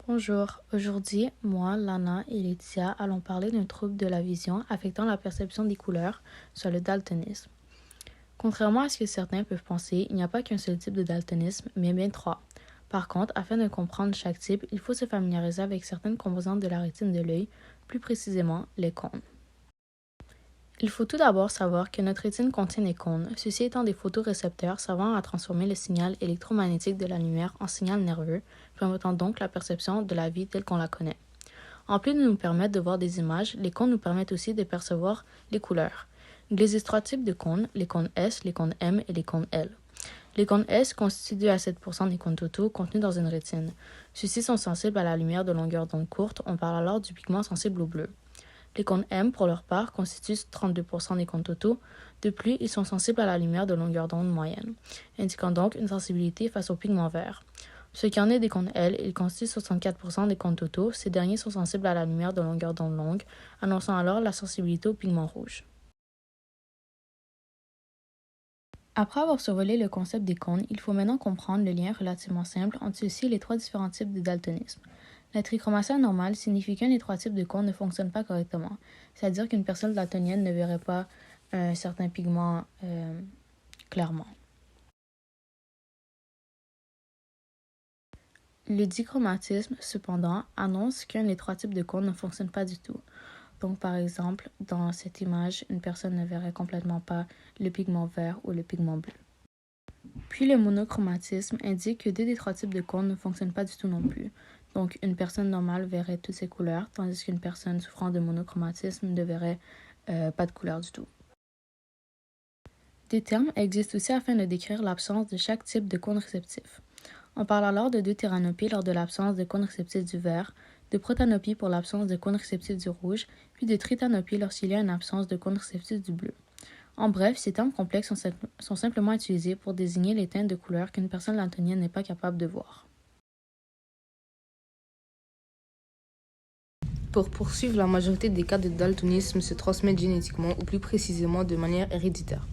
Bonjour, aujourd'hui, moi, Lana et Laetitia allons parler d'un trouble de la vision affectant la perception des couleurs, soit le daltonisme. Contrairement à ce que certains peuvent penser, il n'y a pas qu'un seul type de daltonisme, mais bien trois. Par contre, afin de comprendre chaque type, il faut se familiariser avec certaines composantes de la rétine de l'œil, plus précisément les cônes. Il faut tout d'abord savoir que notre rétine contient des cônes, ceux-ci étant des photorécepteurs servant à transformer le signal électromagnétique de la lumière en signal nerveux, permettant donc la perception de la vie telle qu'on la connaît. En plus de nous permettre de voir des images, les cônes nous permettent aussi de percevoir les couleurs. Il existe trois types de cônes, les cônes S, les cônes M et les cônes L. Les cônes S constituent 2 à 7% des cônes totaux contenus dans une rétine. Ceux-ci sont sensibles à la lumière de longueur d'onde courte, on parle alors du pigment sensible au bleu. Les cônes M, pour leur part, constituent 32% des cônes totaux. De plus, ils sont sensibles à la lumière de longueur d'onde moyenne, indiquant donc une sensibilité face au pigment vert. Ce qui en est des cônes L, ils constituent 64% des cônes totaux. Ces derniers sont sensibles à la lumière de longueur d'onde longue, annonçant alors la sensibilité au pigment rouge. Après avoir survolé le concept des cônes, il faut maintenant comprendre le lien relativement simple entre ceux-ci et les trois différents types de daltonisme. La trichromatie anormale signifie qu'un des trois types de cônes ne fonctionne pas correctement, c'est-à-dire qu'une personne daltonienne ne verrait pas un certain pigment clairement. Le dichromatisme, cependant, annonce qu'un des trois types de cônes ne fonctionne pas du tout. Donc, par exemple, dans cette image, une personne ne verrait complètement pas le pigment vert ou le pigment bleu. Puis le monochromatisme indique que 2 des 3 types de cônes ne fonctionnent pas du tout non plus. Donc, une personne normale verrait toutes ces couleurs, tandis qu'une personne souffrant de monochromatisme ne verrait pas de couleur du tout. Des termes existent aussi afin de décrire l'absence de chaque type de cône réceptif. On parle alors de deutéranopie lors de l'absence de cône réceptif du vert, de protanopie pour l'absence de cône réceptif du rouge, puis de tritanopie lorsqu'il y a une absence de cône réceptif du bleu. En bref, ces termes complexes sont simplement utilisés pour désigner les teintes de couleurs qu'une personne daltonienne n'est pas capable de voir. Pour poursuivre, la majorité des cas de daltonisme se transmettent génétiquement ou plus précisément de manière héréditaire.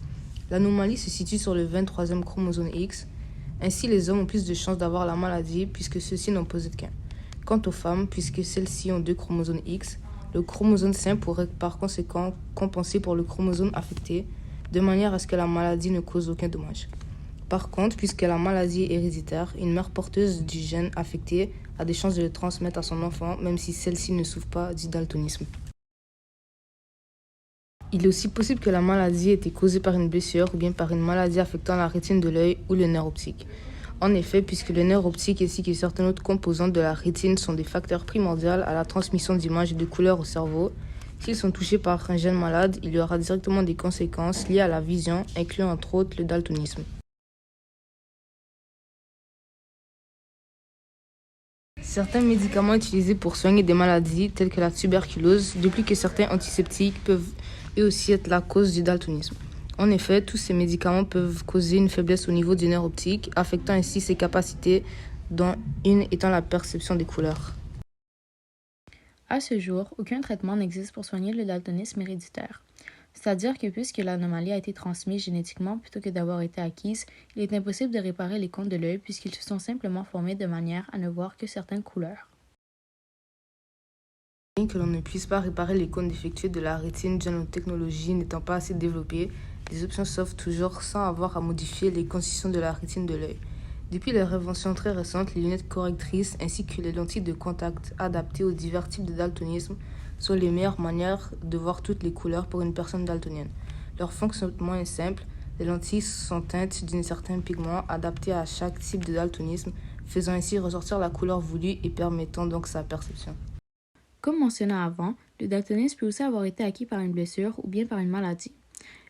L'anomalie se situe sur le 23e chromosome X. Ainsi, les hommes ont plus de chances d'avoir la maladie puisque ceux-ci n'en possèdent qu'un. Quant aux femmes, puisque celles-ci ont 2 chromosomes X, le chromosome sain pourrait par conséquent compenser pour le chromosome affecté, de manière à ce que la maladie ne cause aucun dommage. Par contre, puisque la maladie est héréditaire, une mère porteuse du gène affecté a des chances de le transmettre à son enfant, même si celle-ci ne souffre pas du daltonisme. Il est aussi possible que la maladie ait été causée par une blessure ou bien par une maladie affectant la rétine de l'œil ou le nerf optique. En effet, puisque le nerf optique ainsi que certaines autres composantes de la rétine sont des facteurs primordiaux à la transmission d'images et de couleurs au cerveau, s'ils sont touchés par un gène malade, il y aura directement des conséquences liées à la vision, incluant entre autres le daltonisme. Certains médicaments utilisés pour soigner des maladies telles que la tuberculose, de plus que certains antiseptiques peuvent eux aussi être la cause du daltonisme. En effet, tous ces médicaments peuvent causer une faiblesse au niveau du nerf optique, affectant ainsi ses capacités, dont une étant la perception des couleurs. À ce jour, aucun traitement n'existe pour soigner le daltonisme héréditaire. C'est-à-dire que puisque l'anomalie a été transmise génétiquement plutôt que d'avoir été acquise, il est impossible de réparer les cônes de l'œil puisqu'ils se sont simplement formés de manière à ne voir que certaines couleurs. Bien que l'on ne puisse pas réparer les cônes défectueux de la rétine, due à nos technologies n'étant pas assez développées, des options s'offrent toujours sans avoir à modifier les constitutions de la rétine de l'œil. Depuis les inventions très récentes, les lunettes correctrices ainsi que les lentilles de contact adaptées aux divers types de daltonisme sont les meilleures manières de voir toutes les couleurs pour une personne daltonienne. Leur fonctionnement est simple. Les lentilles sont teintes d'un certain pigment adapté à chaque type de daltonisme, faisant ainsi ressortir la couleur voulue et permettant donc sa perception. Comme mentionné avant, le daltonisme peut aussi avoir été acquis par une blessure ou bien par une maladie.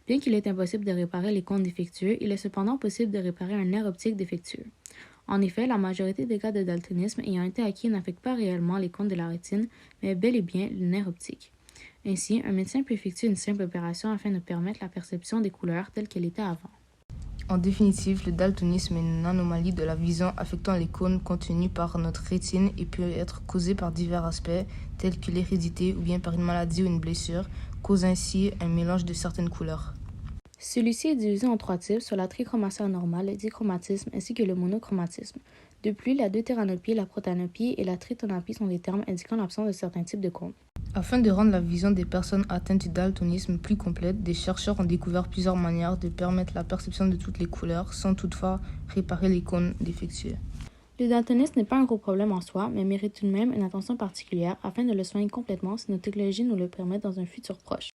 Bien qu'il est impossible de réparer les cônes défectueux, il est cependant possible de réparer un nerf optique défectueux. En effet, la majorité des cas de daltonisme ayant été acquis n'affectent pas réellement les cônes de la rétine, mais bel et bien le nerf optique. Ainsi, un médecin peut effectuer une simple opération afin de permettre la perception des couleurs telles qu'elles étaient avant. En définitive, le daltonisme est une anomalie de la vision affectant les cônes contenus par notre rétine et peut être causé par divers aspects, tels que l'hérédité ou bien par une maladie ou une blessure, causant ainsi un mélange de certaines couleurs. Celui-ci est divisé en 3 types, sur la trichromatie anormale, le dichromatisme ainsi que le monochromatisme. De plus, la deutéranopie, la protanopie et la tritonopie sont des termes indiquant l'absence de certains types de cônes. Afin de rendre la vision des personnes atteintes du daltonisme plus complète, des chercheurs ont découvert plusieurs manières de permettre la perception de toutes les couleurs sans toutefois réparer les cônes défectueux. Le daltonisme n'est pas un gros problème en soi, mais mérite tout de même une attention particulière afin de le soigner complètement si nos technologies nous le permettent dans un futur proche.